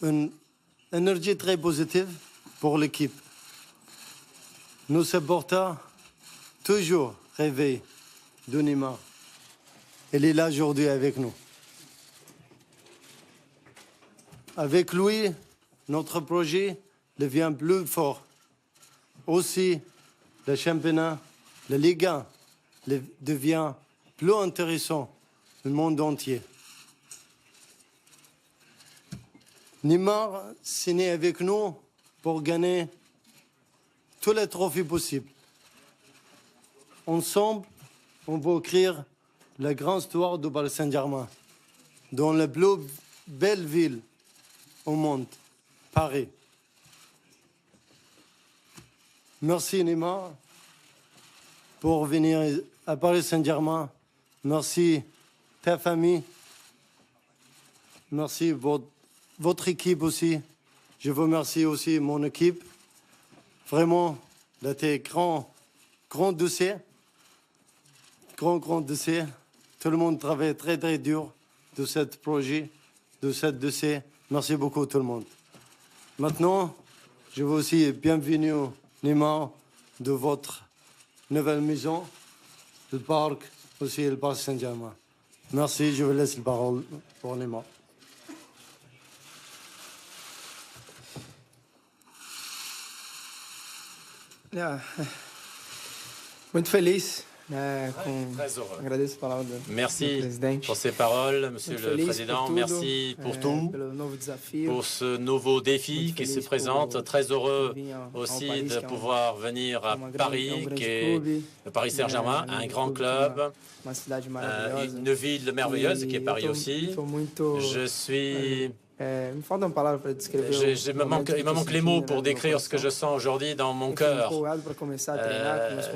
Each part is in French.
une énergie très positive pour l'équipe. Nos supporters, toujours rêvé de Neymar. Il est là aujourd'hui avec nous. Avec lui, notre projet devient plus fort. Aussi, le championnat, la Ligue 1 devient plus intéressant dans le monde entier. Neymar s'est né avec nous pour gagner tous les trophées possibles. Ensemble, on va écrire la grande histoire du Paris Saint-Germain dans la plus belle ville au monde, Paris. Merci Neymar pour venir à Paris Saint-Germain. Merci ta famille. Merci votre équipe aussi. Je vous remercie aussi mon équipe. Vraiment, c'était grand dossier. Grand dossier. Tout le monde travaille très dur de ce projet, de ce dossier. Merci beaucoup tout le monde. Maintenant, je veux aussi bienvenue Neymar de votre nouvelle maison, le parc, aussi le parc Saint-Germain. Merci, je vous laisse la parole pour Neymar. Muito feliz, né, Très heureux. agradeço a palavra do Merci presidente. pour ces paroles, Monsieur Muito le feliz Président. por tudo, Merci pour tout, pelo novo desafio. pour ce nouveau défi Muito qui se feliz présente. por Très heureux vir ao aussi Paris, de que é pouvoir venir à um Paris, grande qui est clube, le Paris Saint-Germain, né, un um grand clube, club, uma cidade maravilhosa. une ville merveilleuse qui est Paris aussi. Tô muito, Je suis... me falta uma palavra para descrever. il me manque les mots pour décrire ce que je sens aujourd'hui dans mon cœur.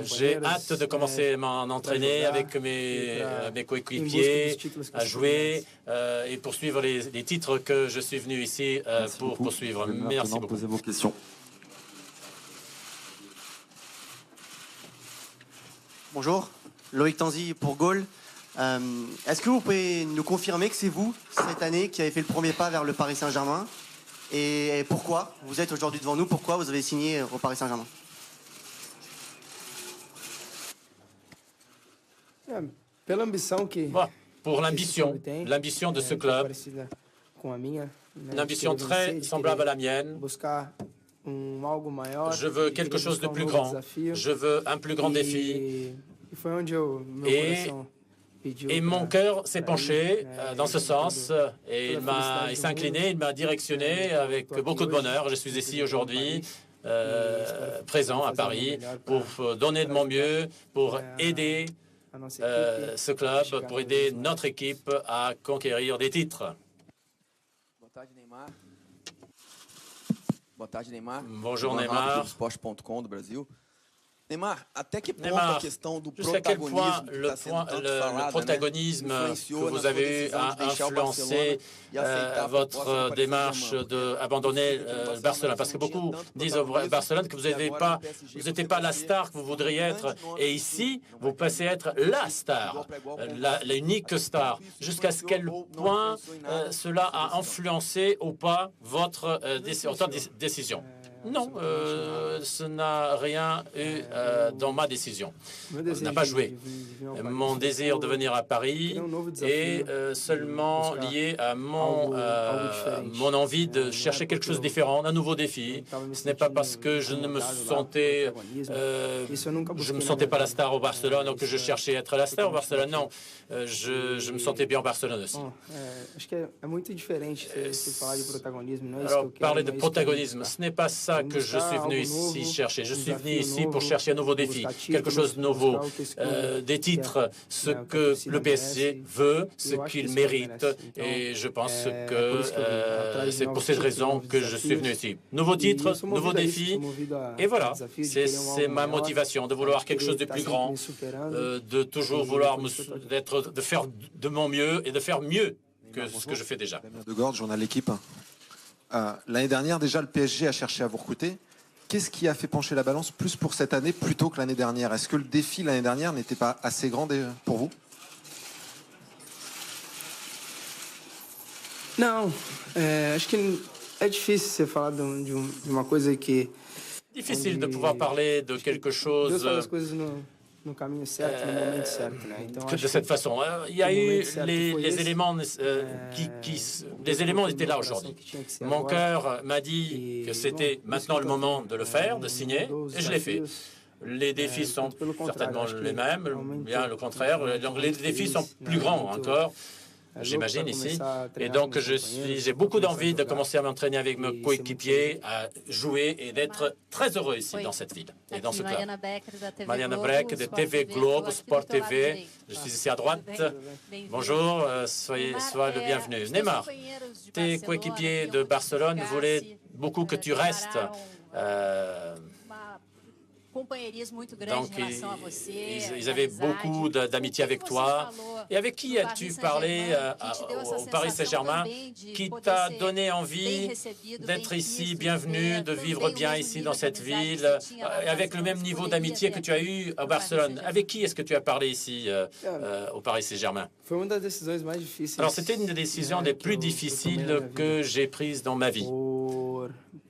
J'ai hâte de commencer à m'entraîner avec mes coéquipiers, à jouer et poursuivre les titres que je suis venu ici pour poursuivre. Merci beaucoup. Posez vos questions. Bonjour, Loïc Tanzi pour Gaulle. Est-ce que vous pouvez nous confirmer que c'est vous, cette année, qui avez fait le premier pas vers le Paris Saint-Germain? Et pourquoi vous êtes aujourd'hui devant nous? Pourquoi vous avez signé au Paris Saint-Germain? Pela ambição que Pour l'ambition de ce club, une ambition très semblable à la mienne. Je veux quelque chose de plus grand. Je veux un plus grand défi. Et mon cœur s'est penché dans ce sens et il s'est incliné, il m'a directionné avec beaucoup de bonheur. Je suis ici aujourd'hui, présent à Paris, pour donner de mon mieux, pour aider ce club, pour aider notre équipe à conquérir des titres. Boa tarde, Neymar. Bonjour, Ivan Neymar. Rato, do Esporte.com do Brasil. Neymar, até que ponto Neymar, a questão do jusqu'à quel point protagonismo que está sendo tanto le falada, protagonisme né, que influenciou vous na sua avez eu decisão a de deixar o influencé Barcelona e aceitar a proposta votre do Paris démarche Saint-Germain? d'abandonner Barcelone? Parce que beaucoup disent au Barcelone que vous n'étiez pas la star que vous voudriez être. Et ici, vous passez à être la star, l'unique star. Jusqu'à quel point cela a influencé ou pas votre décision? Non, ça n'a rien eu dans ma décision. Ça n'a pas joué. Mon désir de venir à Paris est seulement lié à mon envie de chercher quelque chose de différent, un nouveau défi. Ce n'est pas parce que je ne me sentais, pas la star au Barcelone ou que je cherchais à être la star au Barcelone. Non, je me sentais bien au Barcelone aussi. Alors, parler de protagonisme, ce n'est pas ça que je suis venu ici chercher. Je suis venu ici pour chercher un nouveau défi, quelque chose de nouveau, des titres, ce que le PSG veut, ce qu'il mérite. Et je pense que c'est pour cette raison que je suis venu ici. Nouveau titre, nouveau défi. Et voilà, c'est ma motivation, de vouloir quelque chose de plus grand, de toujours vouloir de faire de mon mieux et de faire mieux que ce que je fais déjà. De Gord, journal L'équipe. L'année dernière, déjà, le PSG a cherché à vous recruter. Qu'est-ce qui a fait pencher la balance plus pour cette année plutôt que l'année dernière? Est-ce que le défi l'année dernière n'était pas assez grand pour vous? Não, acho que É difícil você falar de uma coisa que Difficile de pouvoir parler de quelque Deus chose faz as coisas no caminho certo, no momento certo, né? Então que acho de cette façon. Il y a le eu moment certo foi les esse. éléments les éléments étaient là Meu coração aujourd'hui. que tinha que ser Mon agora. cœur m'a dit que c'était maintenant le moment de le faire, de signer, et je l'ai fait. Les défis sont pelo contrário, certainement acho que les mêmes, aumentou bien le contraire. muito Donc les défis sont feliz, plus grands muito encore, louco j'imagine pra ici. começar a Et treinar donc com meus companheiros, j'ai pra beaucoup começar a d'envie de jogar. commencer à m'entraîner avec mes Et c'est coéquipiers, à jouer et d'être très heureux ici dans cette ville et dans ce club. Mariana Becker da TV Mariana Globo, Breck de Sport TV Globe, tô aqui Sport do teu lado TV. direito. Je suis ici à droite. Bem-vindo. Bonjour, sois le bienvenu. Os teus Neymar, companheiros de tes Barcelona coéquipiers queriam de muito Barcelone que voulaient ficasse, beaucoup que tu restes. declararam, companheirismo muito grande Donc, em relação a você. ils avaient beaucoup d'amitié avec toi. Et avec qui as-tu parlé au Paris Saint-Germain qui t'a donné envie d'être ici, bienvenue, de vivre bien ici dans cette ville, avec le même niveau d'amitié que tu as eu à Barcelone? Avec qui est-ce que tu as parlé ici au Paris Saint-Germain? Foi uma das decisões mais difíceis. Alors, c'était une des décisions les plus difficiles que j'ai prises dans ma vie.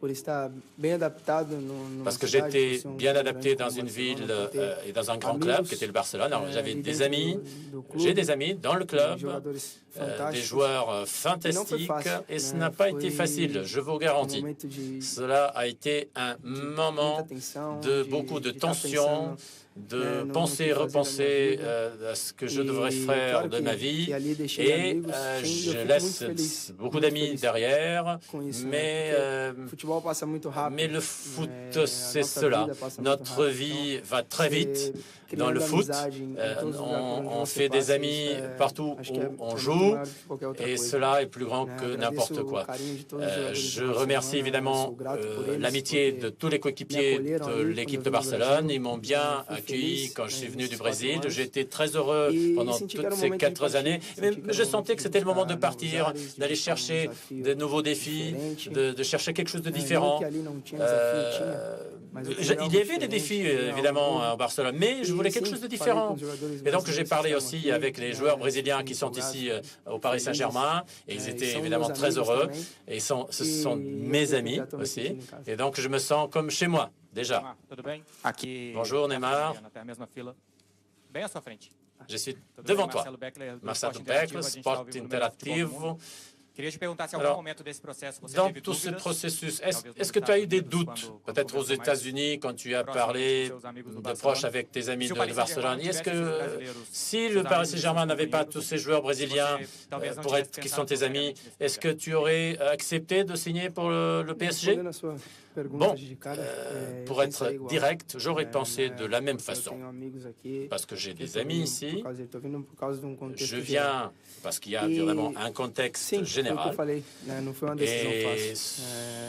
Por estar bem adaptado numa Parce que cidade, j'étais por ser bien clube adapté grande dans como une Barcelona, ville por ter et dans un grand club qui était le Barcelone. Alors j'avais ali des dentro amis, do j'ai clube, des amis dans le club, jogadores des fantásticos. joueurs fantastiques et ce n'a pas été facile, je vous garantis. Momento de Cela a été un muita moment tensão, de beaucoup de estar tension, pensando, de no penser, que fazer da minha repenser vida. à ce que je E devrais faire claro de que- ma vie. que ali deixei Et amigos, sim, eu je fico muito laisse feliz, beaucoup muito d'amis feliz derrière, com isso, né? mais, Porque o futebol passa muito rápido. mais le foot, a c'est nossa cela. vida passa muito Notre rápido. vie Então, va très vite. você Dans le criando foot, amizade em todos os lugares por onde on você fait des passa, amis isso é- partout acho où que é on muito joue, maior do que qualquer outra et coisa. cela est plus grand Né? que Agradeço n'importe o quoi. carinho de todos os jogadores Je do remercie Barcelona, évidemment sou grato por eles, l'amitié porque de tous les me coéquipiers acolheram de ali l'équipe quando de eu vim no Barcelone. Brasil. Ils m'ont bien Fui accueilli feliz, quand je suis venu nesses du 4 Brésil. anos. J'étais très heureux E pendant senti que era toutes o ces momento de 4 années. partir, Mais senti que je era o sentais momento que c'était le de moment de buscar partir, novos ares, de d'aller buscar chercher desafio de nouveaux défis, diferente. de chercher quelque chose de Não différent. que ali não tinha desafio, tinha, mas eu queria algo Il y avait des diferente, défis, queria évidemment, algo novo. à Barcelone, mais je E voulais sim, quelque chose de falei différent. com os jogadores Et donc, j'ai brasileiros parlé que aussi estavam aqui, avec les joueurs brésiliens qui fiquei sont empolgado, ici au Paris feliz. Saint-Germain, et ils Ils étaient sont évidemment meus très amigos heureux, também. et ce sont E mes eu amis já tô me aussi, sentindo em casa. et donc je me sens comme chez moi, déjà. Neymar, tudo bem? Aqui. Bonjour, Neymar. Até a mesma fila. Bem à sua frente. Je suis Tudo devant bem? toi. Marcelo Beckler, do Marcelo Esporte Beckler, Interativo, a gente tá ao Sport vivo no melhor futebol do Interativo. mundo. Queria te perguntar se em algum Alors, momento desse processo você dans teve tout ce dúvidas, processus, talvez nos est-ce que tu as eu des Estados Unidos, doutes, quando peut-être aux conversou mais États-Unis, quand tu as proximamente com parlé seus amigos do de Barcelone? proche avec tes amis Se o de Paris Barcelone? Saint-Germain Est-ce tivesse esses que brasileiros, si seus le Paris amigos, Saint-Germain seus n'avait pas companheiros, tous ces joueurs brésiliens você talvez não pour tivesse être, qui sont pensado tes amis, seriamente nesse est-ce que projeto? tu aurais accepté de signer pour le PSG? Respondendo a sua pergunta Bon, de cara, pour être direct, j'aurais pensé de la même eu façon. tenho amigos aqui, Parce que j'ai eu des tô amis vindo ici, por causa- tô vindo por causa de um contexto je geral. viens parce qu'il y a E- évidemment un contexte Sim, foi o que eu général. falei, né? Não foi uma decisão Et fácil.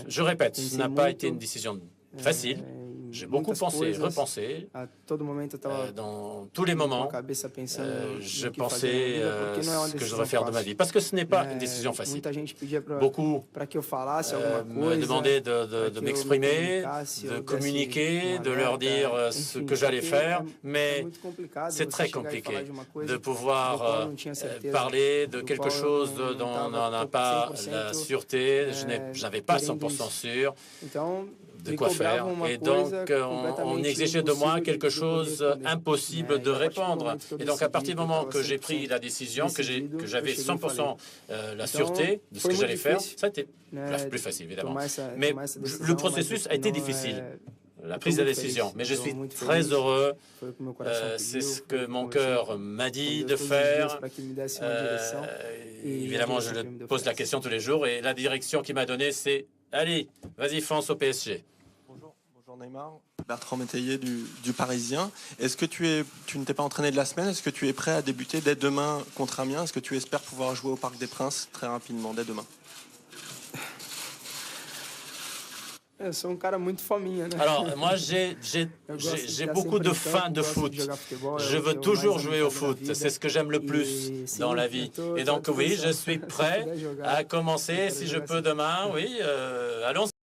je répète, ce pensei n'a pas muito, été une décision facile. J'ai beaucoup muitas pensé, coisas. repensé. A todo momento eu estava Dans tous les com a moments, cabeça pensando je no que fazer na pensais vida, porque não é uma ce que je decisão devrais faire de ma fácil. vie. Parce que ce n'est pas Né? une décision facile. Muita gente pedia Beaucoup para que eu falasse alguma me coisa, demandaient pra de que eu m'exprimer, comunicasse, de eu desse communiquer, um de leur alerta, dire ce enfim, que j'allais porque faire, é mais muito complicado c'est você très chegar e compliqué falar de uma coisa de do pouvoir qual eu não tinha certeza, parler de do quelque qual eu chose não dont on tava n'a pas 100%, la sûreté. Je n'avais pas querendo 100% isso. sûr Então, de me quoi faire. cobravam uma Et donc, coisa on completamente exigeait de moi impossível quelque de poder chose responder. impossible de E a partir do répondre. momento que eu Et donc, à decidi, partir du que eu moment tava que j'ai pris 100% la décision, que decidido, j'avais eu cheguei e 100% la Então, sûreté de ce foi que muito j'allais faire, difícil, ça a été né, plus facile, évidemment. tomar essa Mais decisão, le processus mas a été não difficile, é- la prise de muito décision. feliz, Mais je tô suis muito très feliz. heureux. Foi o que meu coração C'est pediu, ce foi que o que mon eu conversei cœur m'a dit com de Deus todos os dias faire. para que me desse uma direção. E Évidemment, a je direção que ele me le deu pose foi la essa. question tous les jours et la direction qu'il m'a donnée, c'est allez, vas-y, fonce au PSG. Bonjour Neymar, Bertrand Métayer du Parisien. Est-ce que tu ne t'es pas entraîné de la semaine? Est-ce que tu es prêt à débuter dès demain contre Amiens? Est-ce que tu espères pouvoir jouer au Parc des Princes très rapidement, dès demain? Eu sou cara muito fominha, né? Alors, moi, j'ai Eu gosto de estar beaucoup de sempre em faim campo, de gosto foot. de jogar futebol, é Je o veux que eu toujours mais jouer amo au fazer na foot. vida. C'est ce que j'aime le E plus sim, dans la eu vie. tô Et donc, à oui, je disposição. suis Se prêt puder jogar, à commencer, quero si je jogar peux sim. demain. Oui, allons-y.